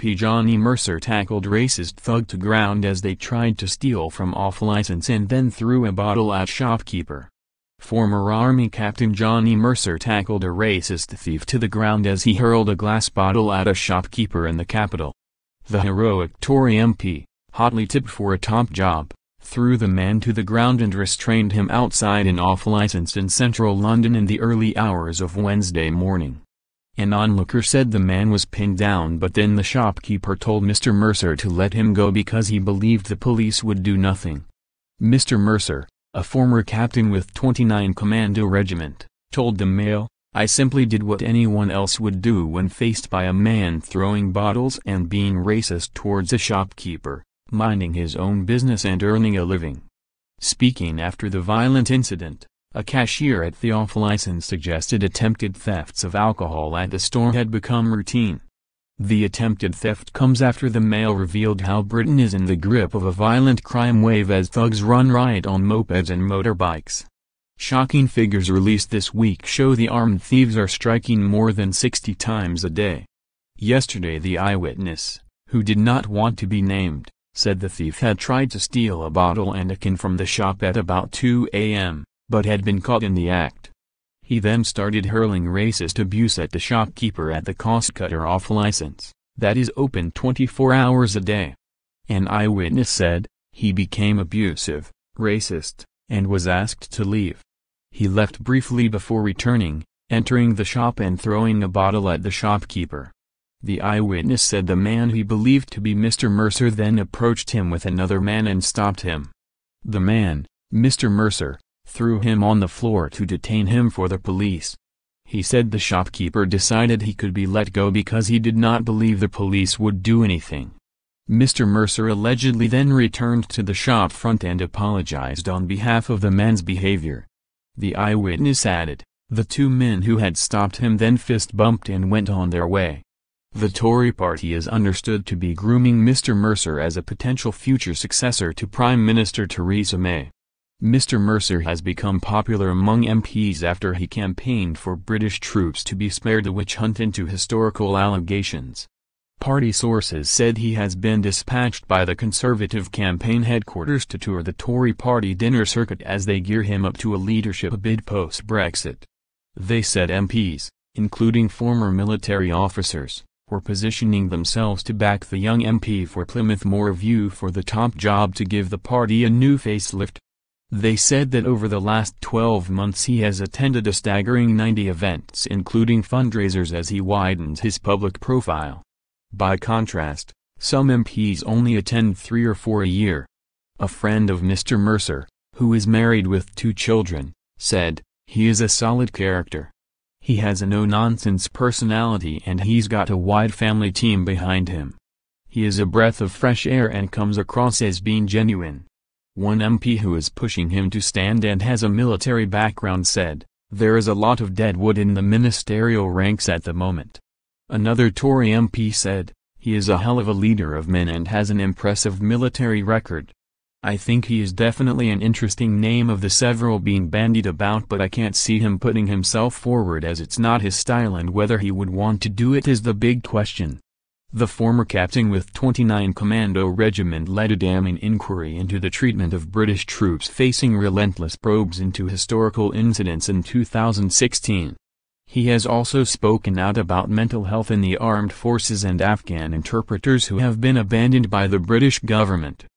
MP Johnny Mercer tackled racist thug to ground as they tried to steal from off-license and then threw a bottle at shopkeeper. Former Army Captain Johnny Mercer tackled a racist thief to the ground as he hurled a glass bottle at a shopkeeper in the capital. The heroic Tory MP, hotly tipped for a top job, threw the man to the ground and restrained him outside an off-license in central London in the early hours of Wednesday morning. An onlooker said the man was pinned down, but then the shopkeeper told Mr. Mercer to let him go because he believed the police would do nothing. Mr. Mercer, a former captain with 29 Commando Regiment, told the Mail, "I simply did what anyone else would do when faced by a man throwing bottles and being racist towards a shopkeeper, minding his own business and earning a living." Speaking after the violent incident, a cashier at the off-license suggested attempted thefts of alcohol at the store had become routine. The attempted theft comes after the Mail revealed how Britain is in the grip of a violent crime wave as thugs run riot on mopeds and motorbikes. Shocking figures released this week show the armed thieves are striking more than 60 times a day. Yesterday the eyewitness, who did not want to be named, said the thief had tried to steal a bottle and a can from the shop at about 2 a.m., but had been caught in the act. He then started hurling racist abuse at the shopkeeper at the cost-cutter off-license, that is open 24 hours a day. An eyewitness said, he became abusive, racist, and was asked to leave. He left briefly before returning, entering the shop and throwing a bottle at the shopkeeper. The eyewitness said the man he believed to be Mr. Mercer then approached him with another man and stopped him. The man, Mr. Mercer, threw him on the floor to detain him for the police. He said the shopkeeper decided he could be let go because he did not believe the police would do anything. Mr. Mercer allegedly then returned to the shop front and apologized on behalf of the man's behavior. The eyewitness added, the two men who had stopped him then fist-bumped and went on their way. The Tory party is understood to be grooming Mr. Mercer as a potential future successor to Prime Minister Theresa May. Mr. Mercer has become popular among MPs after he campaigned for British troops to be spared the witch hunt into historical allegations. Party sources said he has been dispatched by the Conservative campaign headquarters to tour the Tory party dinner circuit as they gear him up to a leadership bid post-Brexit. They said MPs, including former military officers, were positioning themselves to back the young MP for Plymouth Moorview for the top job to give the party a new facelift. They said that over the last 12 months he has attended a staggering 90 events including fundraisers as he widens his public profile. By contrast, some MPs only attend 3 or 4 a year. A friend of Mr. Mercer, who is married with 2 children, said, he is a solid character. He has a no-nonsense personality and he's got a wide family team behind him. He is a breath of fresh air and comes across as being genuine. One MP who is pushing him to stand and has a military background said, there is a lot of dead wood in the ministerial ranks at the moment. Another Tory MP said, he is a hell of a leader of men and has an impressive military record. I think he is definitely an interesting name of the several being bandied about, but I can't see him putting himself forward as it's not his style, and whether he would want to do it is the big question. The former captain with 29 Commando Regiment led a damning inquiry into the treatment of British troops facing relentless probes into historical incidents in 2016. He has also spoken out about mental health in the armed forces and Afghan interpreters who have been abandoned by the British government.